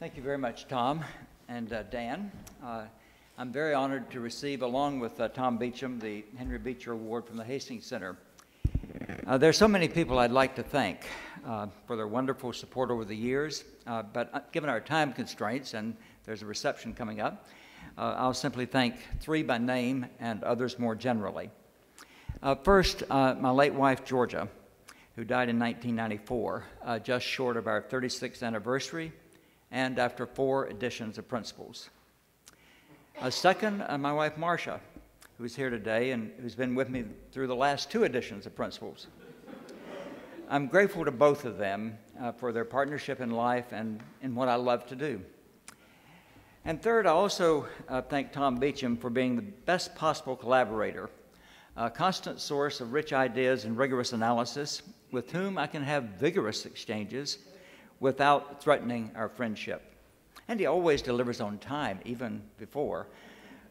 Thank you very much, Tom and Dan. I'm very honored to receive, along with Tom Beecham, the Henry Beecher Award from the Hastings Center. There are so many people I'd like to thank for their wonderful support over the years, but given our time constraints, and there's a reception coming up, I'll simply thank three by name and others more generally. First, my late wife, Georgia, who died in 1994, just short of our 36th anniversary, and after 4 editions of Principles. Second, my wife, Marcia, who's here today and who's been with me through the last 2 editions of Principles. I'm grateful to both of them for their partnership in life and in what I love to do. And third, I also thank Tom Beecham for being the best possible collaborator, a constant source of rich ideas and rigorous analysis, with whom I can have vigorous exchanges without threatening our friendship. And he always delivers on time, even before,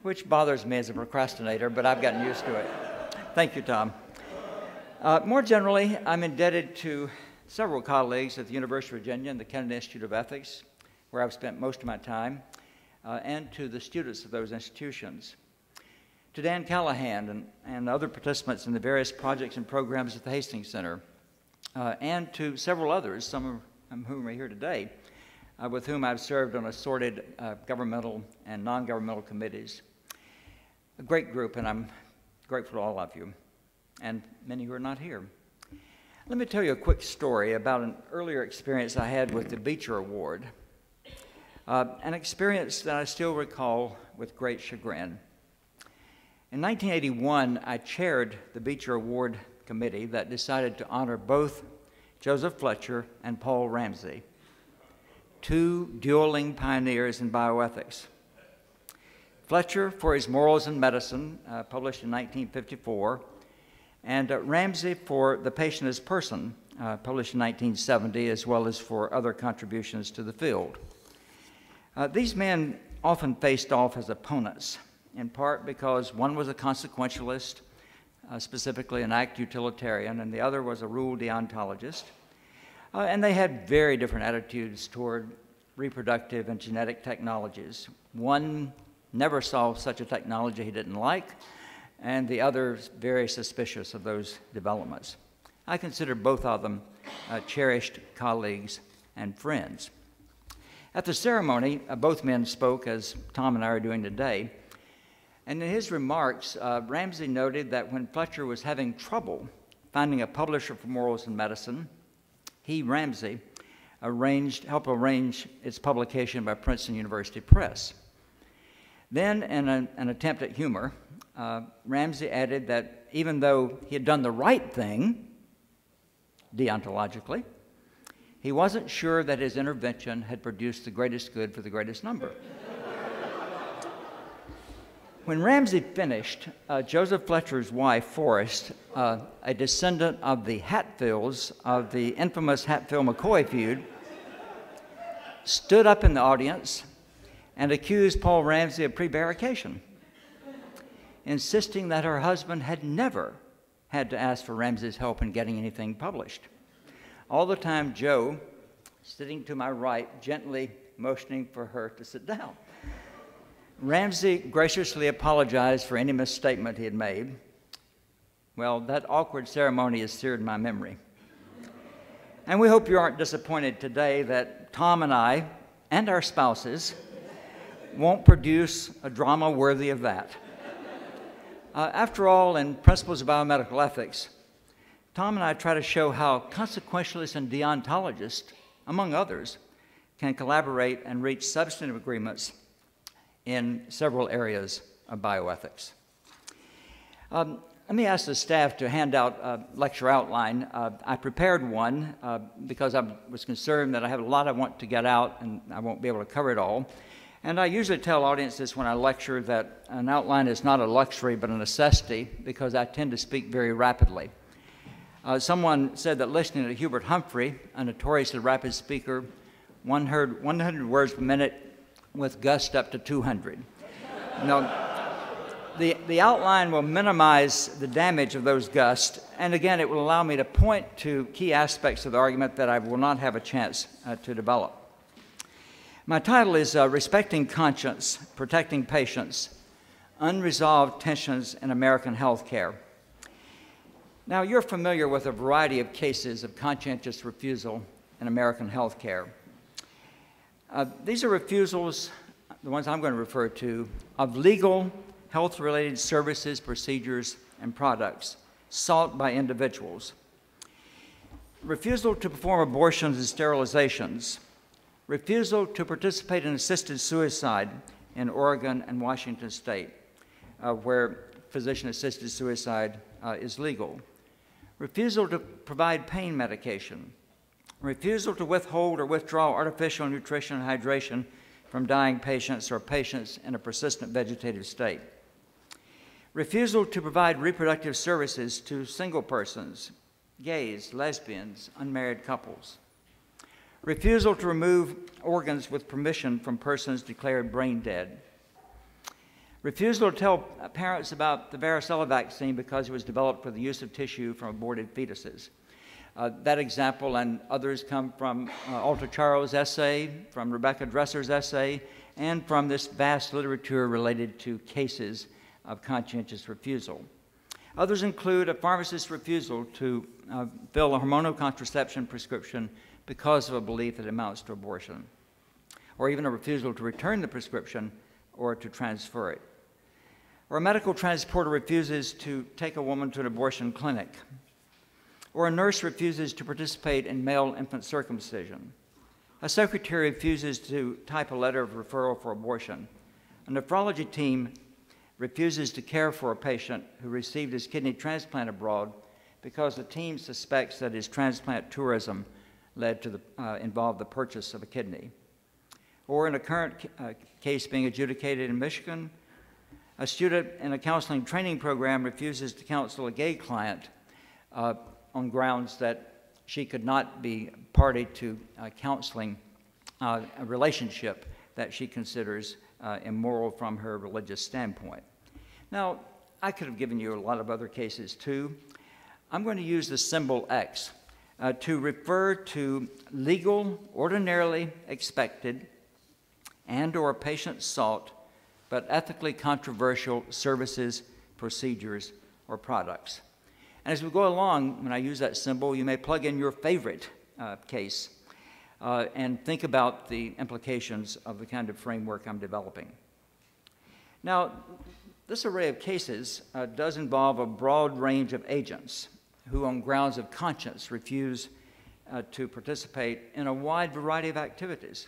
which bothers me as a procrastinator, but I've gotten used to it. Thank you, Tom. More generally, I'm indebted to several colleagues at the University of Virginia and the Kennedy Institute of Ethics, where I've spent most of my time, and to the students of those institutions. To Dan Callahan and other participants in the various projects and programs at the Hastings Center, and to several others, some of whom are here today, with whom I've served on assorted governmental and non-governmental committees. A great group, and I'm grateful to all of you, and many who are not here. Let me tell you a quick story about an earlier experience I had with the Beecher Award, an experience that I still recall with great chagrin. In 1981, I chaired the Beecher Award committee that decided to honor both Joseph Fletcher and Paul Ramsey, 2 dueling pioneers in bioethics. Fletcher for his Morals in Medicine, published in 1954, and Ramsey for The Patient as Person, published in 1970, as well as for other contributions to the field. These men often faced off as opponents, in part because one was a consequentialist, specifically an act utilitarian, and the other was a rule deontologist. And they had very different attitudes toward reproductive and genetic technologies. One never saw such a technology he didn't like, and the other very suspicious of those developments. I consider both of them cherished colleagues and friends. At the ceremony, both men spoke, as Tom and I are doing today, and in his remarks, Ramsey noted that when Fletcher was having trouble finding a publisher for Morals in Medicine, he, Ramsey, helped arrange its publication by Princeton University Press. Then, in an attempt at humor, Ramsey added that even though he had done the right thing, deontologically, he wasn't sure that his intervention had produced the greatest good for the greatest number. When Ramsey finished, Joseph Fletcher's wife, Forrest, a descendant of the Hatfields of the infamous Hatfield-McCoy feud, stood up in the audience and accused Paul Ramsey of prevarication, insisting that her husband had never had to ask for Ramsey's help in getting anything published. All the time, Joe, sitting to my right, gently motioning for her to sit down. Ramsey graciously apologized for any misstatement he had made. Well, that awkward ceremony has seared my memory. And we hope you aren't disappointed today that Tom and I, and our spouses, won't produce a drama worthy of that. After all, in Principles of Biomedical Ethics, Tom and I try to show how consequentialists and deontologists, among others, can collaborate and reach substantive agreements in several areas of bioethics. Let me ask the staff to hand out a lecture outline. I prepared one because I was concerned that I have a lot I want to get out and I won't be able to cover it all. And I usually tell audiences when I lecture that an outline is not a luxury but a necessity because I tend to speak very rapidly. Someone said that listening to Hubert Humphrey, a notoriously rapid speaker, one heard 100 words per minute with gust up to 200. Now, the outline will minimize the damage of those gusts, and again, it will allow me to point to key aspects of the argument that I will not have a chance to develop. My title is Respecting Conscience, Protecting Patients, Unresolved Tensions in American Healthcare. Now, you're familiar with a variety of cases of conscientious refusal in American healthcare. These are refusals, the ones I'm going to refer to, of legal health-related services, procedures, and products sought by individuals. Refusal to perform abortions and sterilizations. Refusal to participate in assisted suicide in Oregon and Washington State, where physician-assisted suicide is legal. Refusal to provide pain medication. Refusal to withhold or withdraw artificial nutrition and hydration from dying patients or patients in a persistent vegetative state. Refusal to provide reproductive services to single persons, gays, lesbians, unmarried couples. Refusal to remove organs with permission from persons declared brain dead. Refusal to tell parents about the varicella vaccine because it was developed for the use of tissue from aborted fetuses. That example and others come from Alta Charo's essay, from Rebecca Dresser's essay, and from this vast literature related to cases of conscientious refusal. Others include a pharmacist's refusal to fill a hormonal contraception prescription because of a belief that it amounts to abortion, or even a refusal to return the prescription or to transfer it. Or a medical transporter refuses to take a woman to an abortion clinic. Or a nurse refuses to participate in male infant circumcision. A secretary refuses to type a letter of referral for abortion. A nephrology team refuses to care for a patient who received his kidney transplant abroad because the team suspects that his transplant tourism involved the purchase of a kidney. Or in a current case being adjudicated in Michigan, a student in a counseling training program refuses to counsel a gay client on grounds that she could not be party to counseling a relationship that she considers immoral from her religious standpoint. Now, I could have given you a lot of other cases too. I'm going to use the symbol X to refer to legal, ordinarily expected, and/or patient sought, but ethically controversial services, procedures, or products. And as we go along, when I use that symbol, you may plug in your favorite case and think about the implications of the kind of framework I'm developing. Now, this array of cases does involve a broad range of agents who, on grounds of conscience, refuse to participate in a wide variety of activities.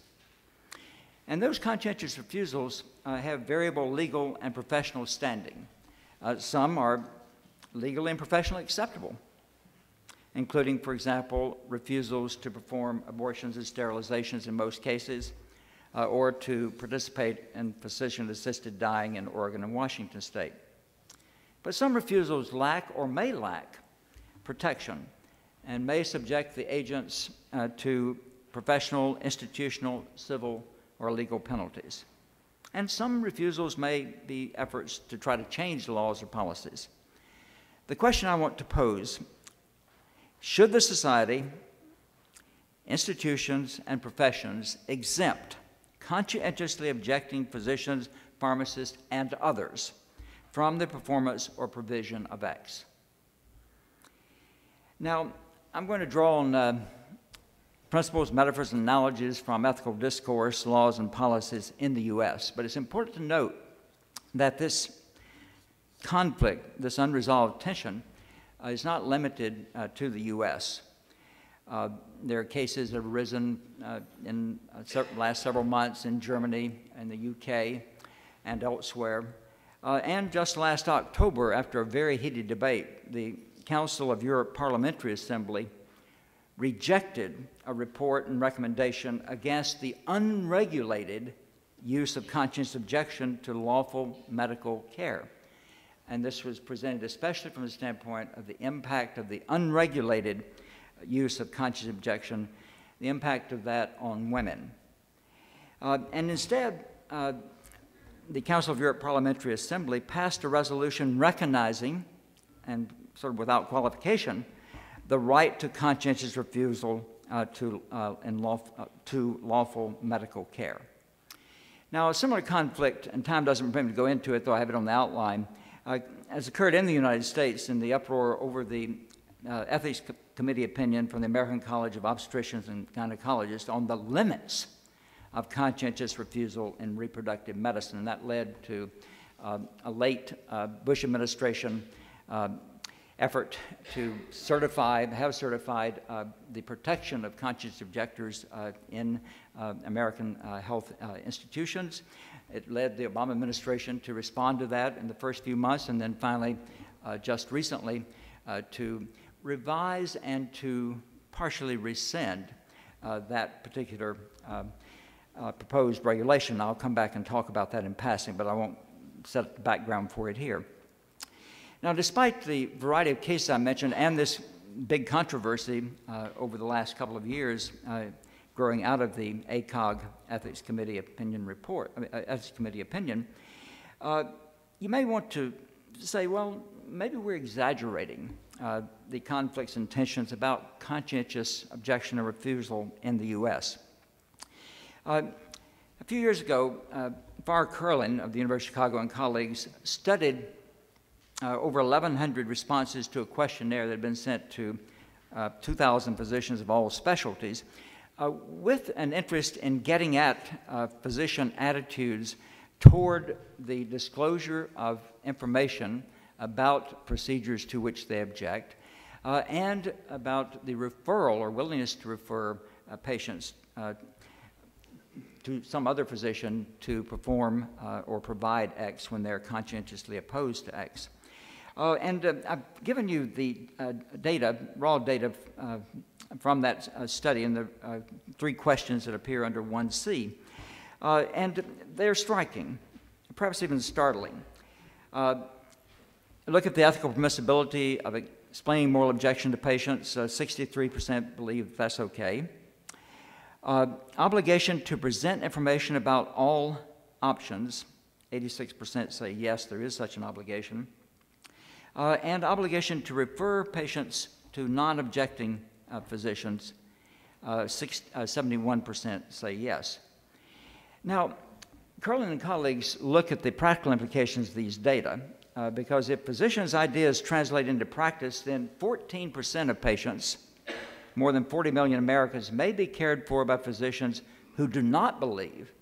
And those conscientious refusals have variable legal and professional standing. Some are legally and professionally acceptable, including, for example, refusals to perform abortions and sterilizations in most cases, or to participate in physician-assisted dying in Oregon and Washington State. But some refusals lack or may lack protection and may subject the agents to professional, institutional, civil, or legal penalties. And some refusals may be efforts to try to change laws or policies. The question I want to pose: should the society, institutions, and professions exempt conscientiously objecting physicians, pharmacists, and others from the performance or provision of X? Now, I'm going to draw on principles, metaphors, and analogies from ethical discourse, laws, and policies in the U.S. But it's important to note that this conflict, this unresolved tension, is not limited to the U.S. There are cases that have arisen in the last several months in Germany and the U.K. and elsewhere. And just last October, after a very heated debate, the Council of Europe Parliamentary Assembly rejected a report and recommendation against the unregulated use of conscientious objection to lawful medical care. And this was presented especially from the standpoint of the impact of the unregulated use of conscientious objection, the impact of that on women. And instead, the Council of Europe Parliamentary Assembly passed a resolution recognizing, and sort of without qualification, the right to conscientious refusal to lawful medical care. Now, a similar conflict, and time doesn't permit me to go into it, though I have it on the outline, has occurred in the United States in the uproar over the Ethics Committee opinion from the American College of Obstetricians and Gynecologists on the limits of conscientious refusal in reproductive medicine. And that led to a late Bush administration effort to have certified the protection of conscientious objectors in American health institutions. It led the Obama administration to respond to that in the first few months, and then finally, just recently, to revise and to partially rescind that particular proposed regulation. I'll come back and talk about that in passing, but I won't set the background for it here. Now, despite the variety of cases I mentioned and this big controversy over the last couple of years growing out of the ACOG Ethics Committee opinion report, Ethics Committee opinion, you may want to say, well, maybe we're exaggerating the conflicts and tensions about conscientious objection or refusal in the U.S. A few years ago, Farr Curlin of the University of Chicago and colleagues studied over 1,100 responses to a questionnaire that had been sent to 2,000 physicians of all specialties with an interest in getting at physician attitudes toward the disclosure of information about procedures to which they object and about the referral or willingness to refer patients to some other physician to perform or provide X when they're conscientiously opposed to X. I've given you the data, raw data from that study and the 3 questions that appear under 1C. And they're striking, perhaps even startling. Look at the ethical permissibility of explaining moral objection to patients. 63% believe that's okay. Obligation to present information about all options. 86% say yes, there is such an obligation. And obligation to refer patients to non-objecting physicians. 71% say yes. Now, Curlin and colleagues look at the practical implications of these data because if physicians' ideas translate into practice, then 14% of patients, more than 40 million Americans, may be cared for by physicians who do not believe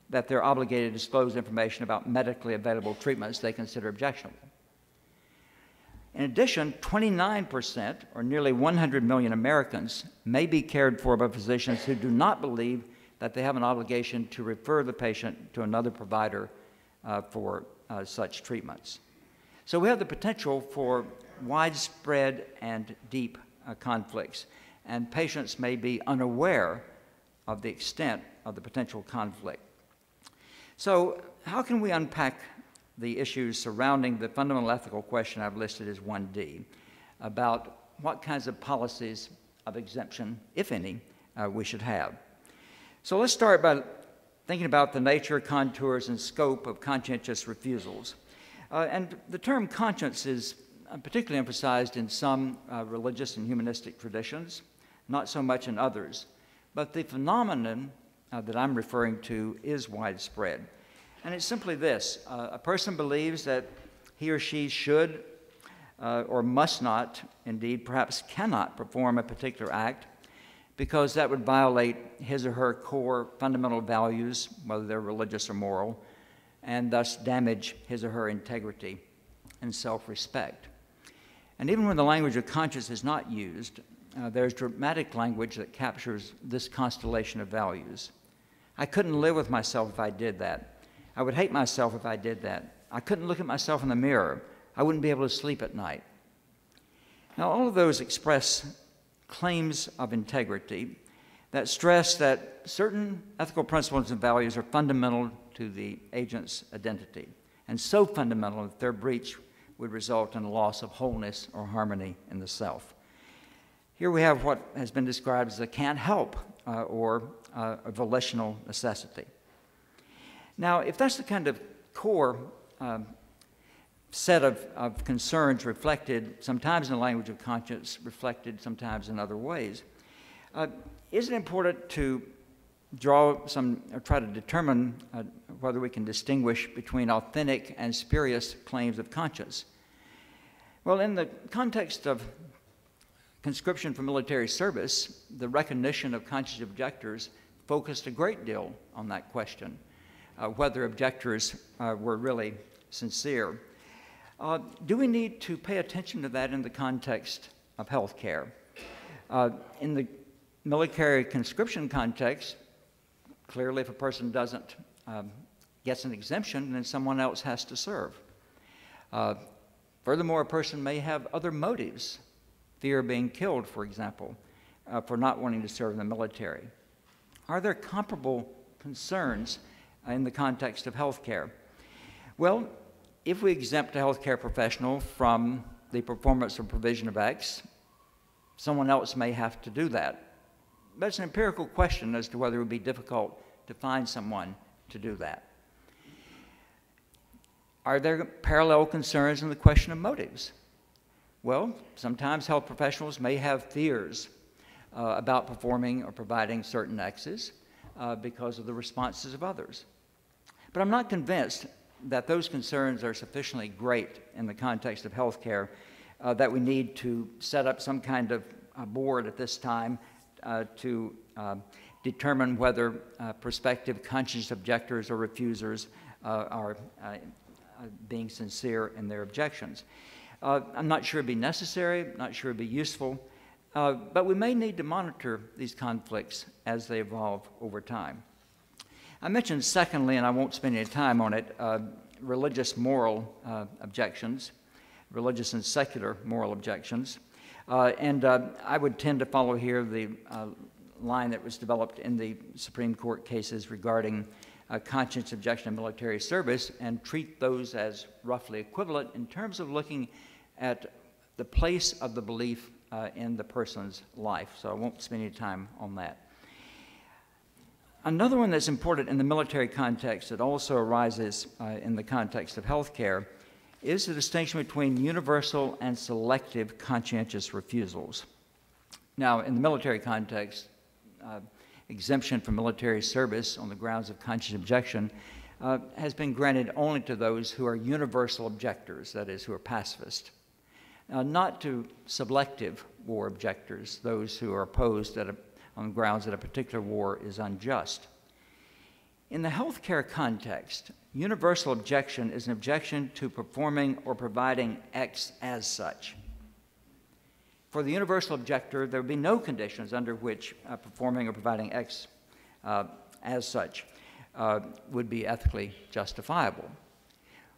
that they're obligated to disclose information about medically available treatments they consider objectionable. In addition, 29%, or nearly 100 million Americans, may be cared for by physicians who do not believe that they have an obligation to refer the patient to another provider for such treatments. So we have the potential for widespread and deep conflicts, and patients may be unaware of the extent of the potential conflict. So how can we unpack the issues surrounding the fundamental ethical question I've listed as 1D, about what kinds of policies of exemption, if any, we should have? So let's start by thinking about the nature, contours, and scope of conscientious refusals. And the term conscience is particularly emphasized in some religious and humanistic traditions, not so much in others. But the phenomenon that I'm referring to is widespread. And it's simply this. A person believes that he or she should or must not, indeed perhaps cannot, perform a particular act because that would violate his or her core fundamental values, whether they're religious or moral, and thus damage his or her integrity and self-respect. And even when the language of conscience is not used, there's dramatic language that captures this constellation of values. I couldn't live with myself if I did that. I would hate myself if I did that. I couldn't look at myself in the mirror. I wouldn't be able to sleep at night. Now, all of those express claims of integrity that stress that certain ethical principles and values are fundamental to the agent's identity, and so fundamental that their breach would result in a loss of wholeness or harmony in the self. Here we have what has been described as a can't help or a volitional necessity. Now, if that's the kind of core set of concerns reflected sometimes in the language of conscience, reflected sometimes in other ways, is it important to draw some, or try to determine whether we can distinguish between authentic and spurious claims of conscience? Well, in the context of conscription for military service, the recognition of conscious objectors focused a great deal on that question, whether objectors were really sincere. Do we need to pay attention to that in the context of health care? In the military conscription context, clearly if a person gets an exemption, then someone else has to serve. Furthermore, a person may have other motives, fear of being killed, for example, for not wanting to serve in the military. Are there comparable concerns in the context of health care? Well, if we exempt a health care professional from the performance or provision of X, someone else may have to do that. But it's an empirical question as to whether it would be difficult to find someone to do that. Are there parallel concerns in the question of motives? Well, sometimes health professionals may have fears about performing or providing certain X's because of the responses of others. But I'm not convinced that those concerns are sufficiently great in the context of health care that we need to set up some kind of board at this time to determine whether prospective conscientious objectors or refusers are being sincere in their objections. I'm not sure it'd be necessary, not sure it'd be useful, but we may need to monitor these conflicts as they evolve over time. I mentioned secondly, and I won't spend any time on it, religious moral objections, religious and secular moral objections. I would tend to follow here the line that was developed in the Supreme Court cases regarding conscience objection to military service and treat those as roughly equivalent in terms of looking at the place of the belief in the person's life. So I won't spend any time on that. Another one that's important in the military context that also arises in the context of health care is the distinction between universal and selective conscientious refusals. Now, in the military context, exemption from military service on the grounds of conscious objection has been granted only to those who are universal objectors, that is, who are pacifist, not to selective war objectors, those who are opposed on grounds that a particular war is unjust. In the healthcare context, universal objection is an objection to performing or providing X as such. For the universal objector, there would be no conditions under which performing or providing X as such would be ethically justifiable.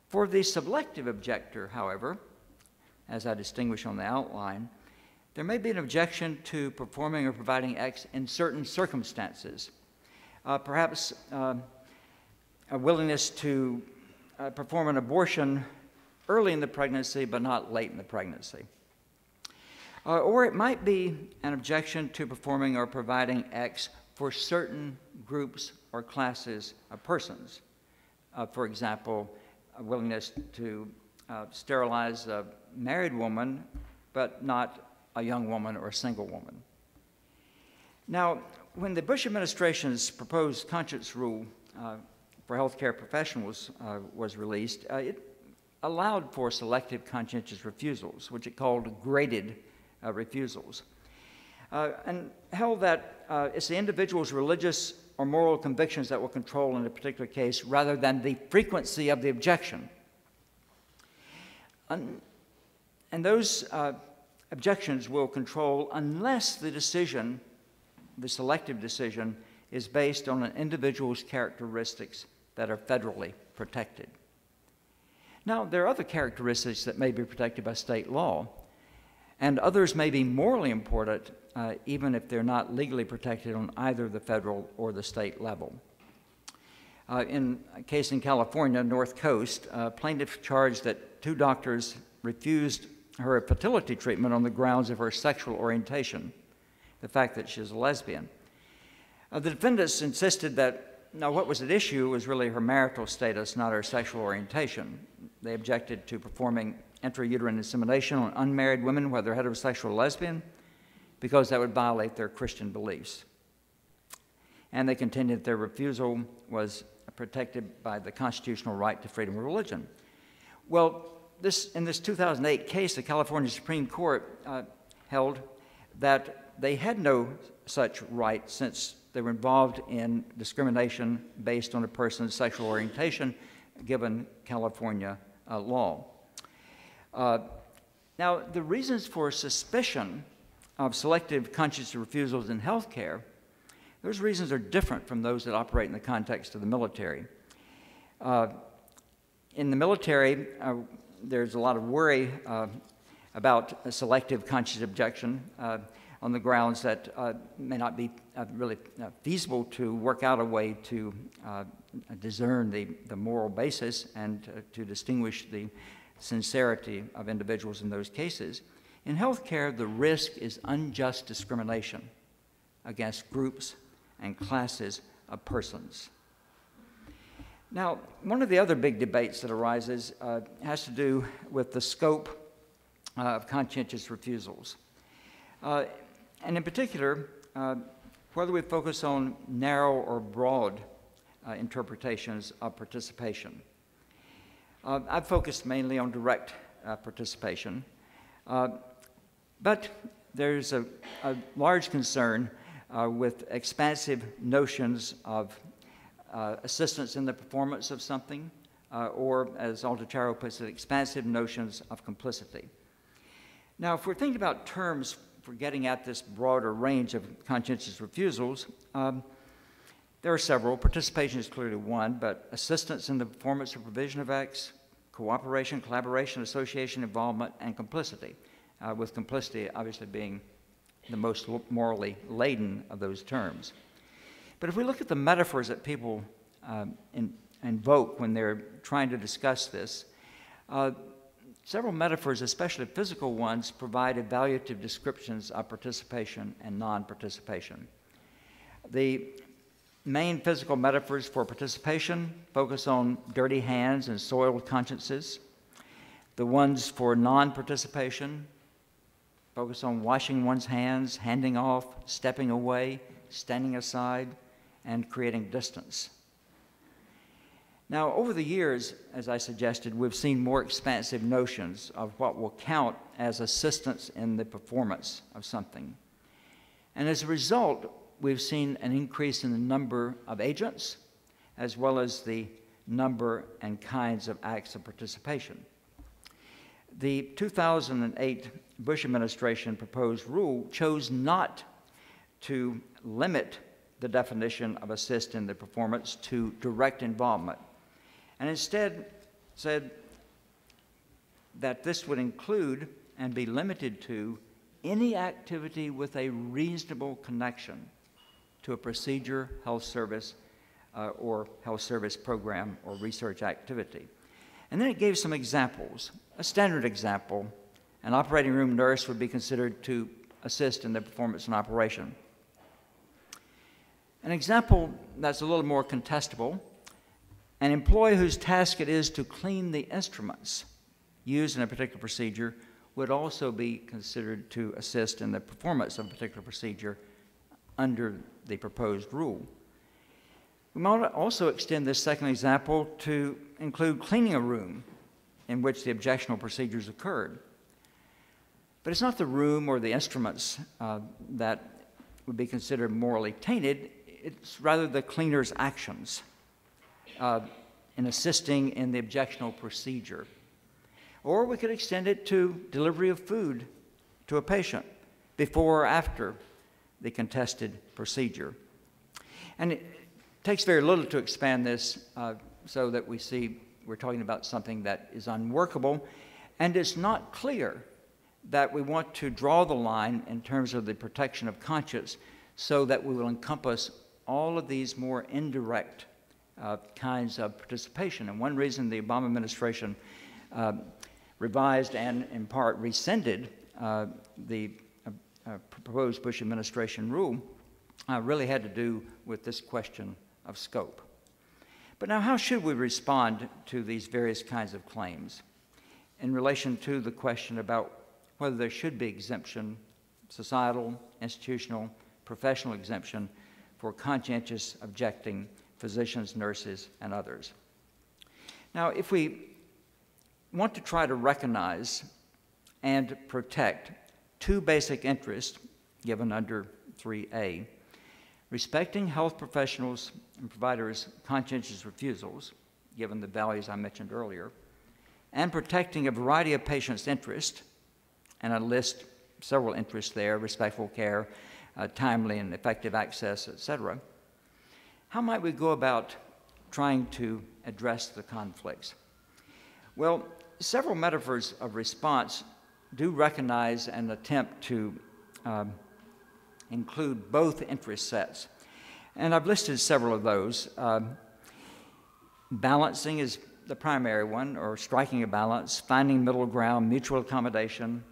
For the selective objector, however, as I distinguish on the outline, there may be an objection to performing or providing X in certain circumstances. Perhaps a willingness to perform an abortion early in the pregnancy but not late in the pregnancy. Or it might be an objection to performing or providing X for certain groups or classes of persons. For example, a willingness to sterilize a married woman but not a young woman or a single woman. Now, when the Bush administration's proposed conscience rule for healthcare professionals was released, it allowed for selective conscientious refusals, which it called graded refusals, and held that it's the individual's religious or moral convictions that will control in a particular case rather than the frequency of the objection. And those objections will control unless the decision, the selective decision, is based on an individual's characteristics that are federally protected. Now, there are other characteristics that may be protected by state law, and others may be morally important even if they're not legally protected on either the federal or the state level. In a case in California, North Coast, plaintiff charged that 2 doctors refused her fertility treatment on the grounds of her sexual orientation, the fact that she was a lesbian. The defendants insisted that, now what was at issue was really her marital status, not her sexual orientation. They objected to performing intrauterine insemination on unmarried women, whether heterosexual or lesbian, because that would violate their Christian beliefs. and they contended that their refusal was protected by the constitutional right to freedom of religion. Well, in this 2008 case, the California Supreme Court held that they had no such right since they were involved in discrimination based on a person's sexual orientation, given California law. Now, the reasons for suspicion of selective conscientious refusals in healthcare, those reasons are different from those that operate in the context of the military. In the military, there's a lot of worry about a selective conscious objection on the grounds that may not be really feasible to work out a way to discern the moral basis and to distinguish the sincerity of individuals in those cases. In healthcare, the risk is unjust discrimination against groups and classes of persons. Now, one of the other big debates that arises has to do with the scope of conscientious refusals. And in particular, whether we focus on narrow or broad interpretations of participation. I've focused mainly on direct participation, but there's a large concern with expansive notions of assistance in the performance of something, or as Altacharo puts it, expansive notions of complicity. Now, if we're thinking about terms for getting at this broader range of conscientious refusals, there are several. Participation is clearly one, but assistance in the performance or provision of acts, cooperation, collaboration, association, involvement, and complicity, with complicity obviously being the most morally laden of those terms. But if we look at the metaphors that people invoke when they're trying to discuss this, several metaphors, especially physical ones, provide evaluative descriptions of participation and non-participation. The main physical metaphors for participation focus on dirty hands and soiled consciences. The ones for non-participation focus on washing one's hands, handing off, stepping away, standing aside, and creating distance. Now, over the years, as I suggested, we've seen more expansive notions of what will count as assistance in the performance of something. And as a result, we've seen an increase in the number of agents, as well as the number and kinds of acts of participation. The 2008 Bush administration proposed rule chose not to limit the definition of assist in the performance to direct involvement, and instead said that this would include and be limited to any activity with a reasonable connection to a procedure, health service, or health service program or research activity. And then it gave some examples. A standard example, an operating room nurse would be considered to assist in the performance of an operation. An example that's a little more contestable, an employee whose task it is to clean the instruments used in a particular procedure would also be considered to assist in the performance of a particular procedure under the proposed rule. We might also extend this second example to include cleaning a room in which the objectionable procedures occurred. But it's not the room or the instruments that would be considered morally tainted, it's rather the cleaner's actions in assisting in the objectionable procedure. Or we could extend it to delivery of food to a patient before or after the contested procedure. And it takes very little to expand this so that we see we're talking about something that is unworkable, and it's not clear that we want to draw the line in terms of the protection of conscience so that we will encompass all of these more indirect kinds of participation. And one reason the Obama administration revised and in part rescinded the proposed Bush administration rule really had to do with this question of scope. But now, how should we respond to these various kinds of claims in relation to the question about whether there should be exemption, societal, institutional, professional exemption for conscientious objecting physicians, nurses, and others. Now, if we want to try to recognize and protect two basic interests given under 3A, respecting health professionals and providers' conscientious refusals, given the values I mentioned earlier, and protecting a variety of patients' interests, and I list several interests there: respectful care, timely and effective access, etc. How might we go about trying to address the conflicts? Well, several metaphors of response do recognize and attempt to include both interest sets. And I've listed several of those. Balancing is the primary one, or striking a balance, finding middle ground, mutual accommodation,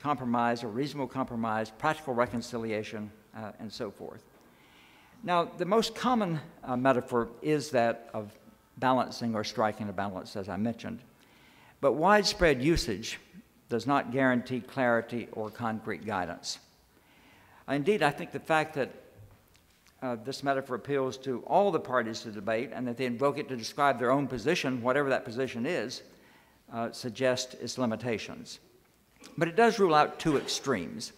compromise or reasonable compromise, practical reconciliation, and so forth. Now, the most common metaphor is that of balancing or striking a balance, as I mentioned. But widespread usage does not guarantee clarity or concrete guidance. Indeed, I think the fact that this metaphor appeals to all the parties to debate and that they invoke it to describe their own position, whatever that position is, suggests its limitations. But it does rule out two extremes.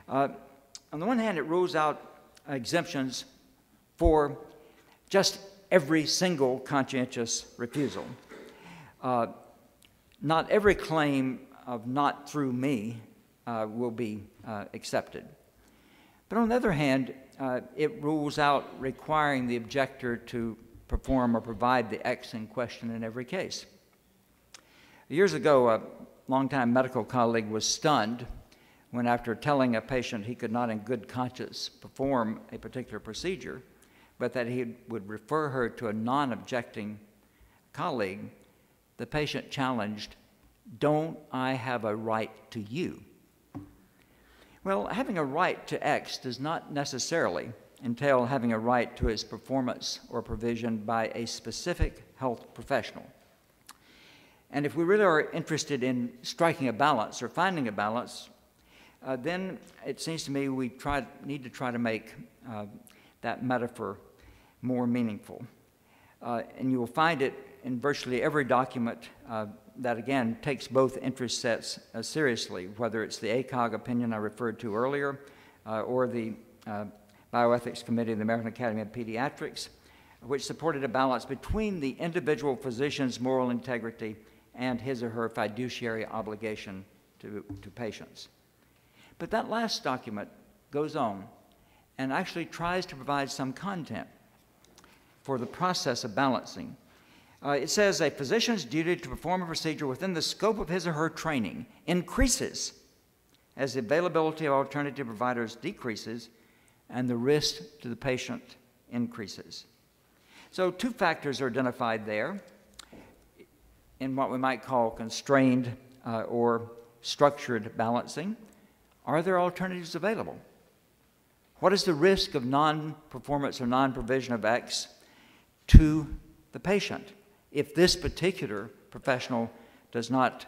On the one hand, it rules out exemptions for just every single conscientious refusal. Not every claim of "not through me" will be accepted. But on the other hand, it rules out requiring the objector to perform or provide the X in question in every case. Years ago, a longtime medical colleague was stunned when, after telling a patient he could not in good conscience perform a particular procedure, but that he would refer her to a non-objecting colleague, the patient challenged, "Don't I have a right to you?" Well, having a right to X does not necessarily entail having a right to its performance or provision by a specific health professional. And if we really are interested in striking a balance or finding a balance, then it seems to me we need to try to make that metaphor more meaningful. And you will find it in virtually every document that, again, takes both interest sets seriously, whether it's the ACOG opinion I referred to earlier or the Bioethics Committee of the American Academy of Pediatrics, which supported a balance between the individual physician's moral integrity and his or her fiduciary obligation to patients. But that last document goes on and actually tries to provide some content for the process of balancing. It says a physician's duty to perform a procedure within the scope of his or her training increases as the availability of alternative providers decreases and the risk to the patient increases. So two factors are identified there in what we might call constrained or structured balancing. Are there alternatives available? What is the risk of non-performance or non-provision of X to the patient if this particular professional does not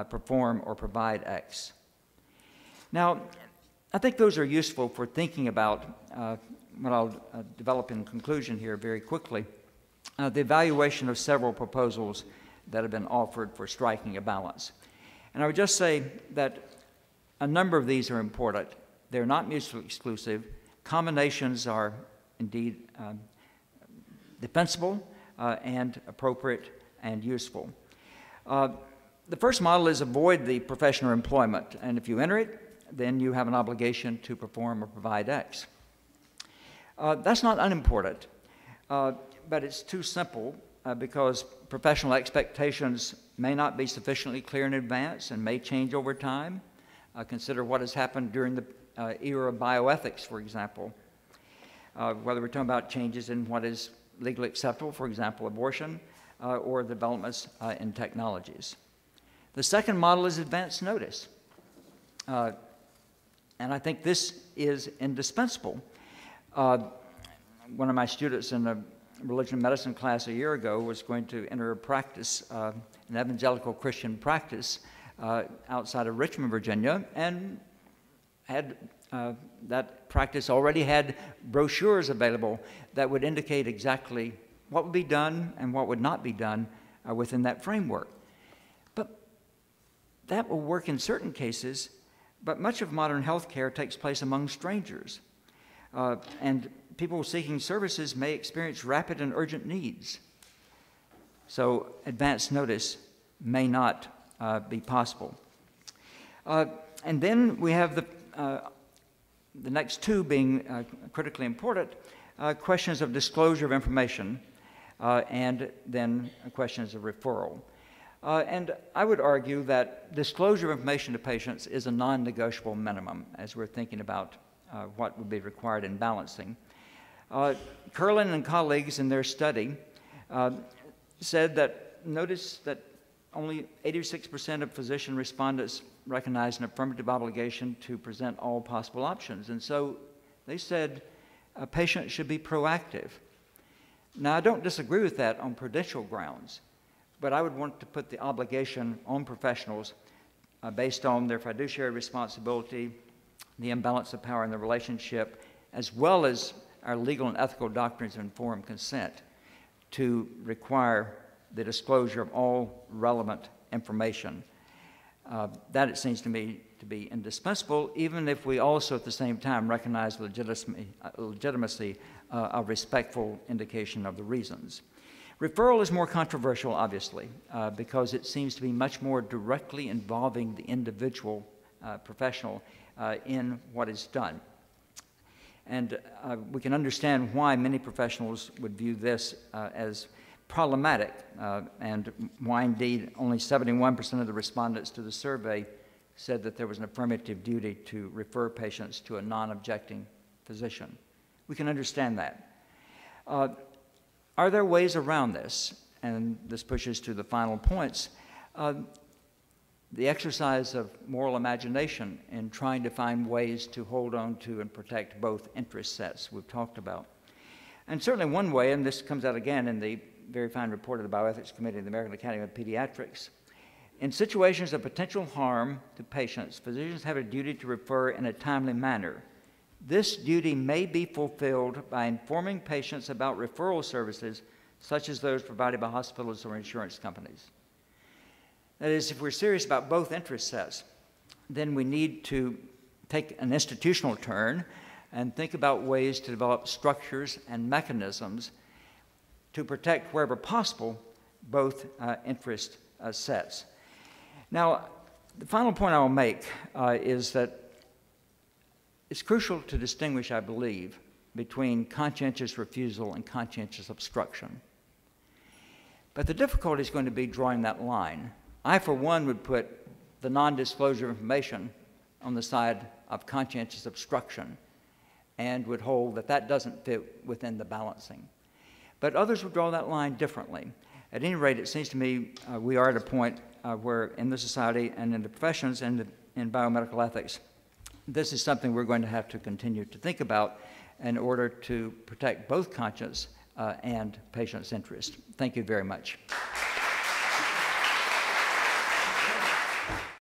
perform or provide X? Now, I think those are useful for thinking about what I'll develop in conclusion here very quickly, the evaluation of several proposals that have been offered for striking a balance. And I would just say that a number of these are important. They're not mutually exclusive. Combinations are indeed defensible and appropriate and useful. The first model is avoid the profession or employment, and if you enter it, then you have an obligation to perform or provide X. That's not unimportant, but it's too simple because professional expectations may not be sufficiently clear in advance and may change over time. Consider what has happened during the era of bioethics, for example, whether we're talking about changes in what is legally acceptable, for example, abortion, or developments in technologies. The second model is advance notice. And I think this is indispensable. One of my students in a religion and medicine class a year ago was going to enter a practice, an evangelical Christian practice outside of Richmond, Virginia, and had that practice already had brochures available that would indicate exactly what would be done and what would not be done within that framework. But that will work in certain cases, but much of modern healthcare takes place among strangers. And people seeking services may experience rapid and urgent needs. So advance notice may not be possible. And then we have the next two being critically important, questions of disclosure of information and then questions of referral. And I would argue that disclosure of information to patients is a non-negotiable minimum as we're thinking about what would be required in balancing. Curlin and colleagues in their study said that, notice that only 86% of physician respondents recognize an affirmative obligation to present all possible options. And so they said a patient should be proactive. Now, I don't disagree with that on prudential grounds, but I would want to put the obligation on professionals based on their fiduciary responsibility, the imbalance of power in the relationship, as well as our legal and ethical doctrines of informed consent to require the disclosure of all relevant information. That, it seems to me, to be indispensable, even if we also at the same time recognize the legitimacy of respectful indication of the reasons. Referral is more controversial, obviously, because it seems to be much more directly involving the individual professional in what is done. And we can understand why many professionals would view this as problematic, and why indeed only 71% of the respondents to the survey said that there was an affirmative duty to refer patients to a non-objecting physician. We can understand that. Are there ways around this? And this pushes to the final points. The exercise of moral imagination in trying to find ways to hold on to and protect both interest sets we've talked about. And certainly one way, and this comes out again in the very fine report of the Bioethics Committee of the American Academy of Pediatrics, in situations of potential harm to patients, physicians have a duty to refer in a timely manner. This duty may be fulfilled by informing patients about referral services such as those provided by hospitals or insurance companies. That is, if we're serious about both interest sets, then we need to take an institutional turn and think about ways to develop structures and mechanisms to protect, wherever possible, both interest sets. Now, the final point I will make is that it's crucial to distinguish, I believe, between conscientious refusal and conscientious obstruction. But the difficulty is going to be drawing that line. I, for one, would put the non-disclosure of information on the side of conscientious obstruction and would hold that that doesn't fit within the balancing. But others would draw that line differently. At any rate, it seems to me we are at a point where in the society and in the professions and in biomedical ethics, this is something we're going to have to continue to think about in order to protect both conscience and patient's interest. Thank you very much.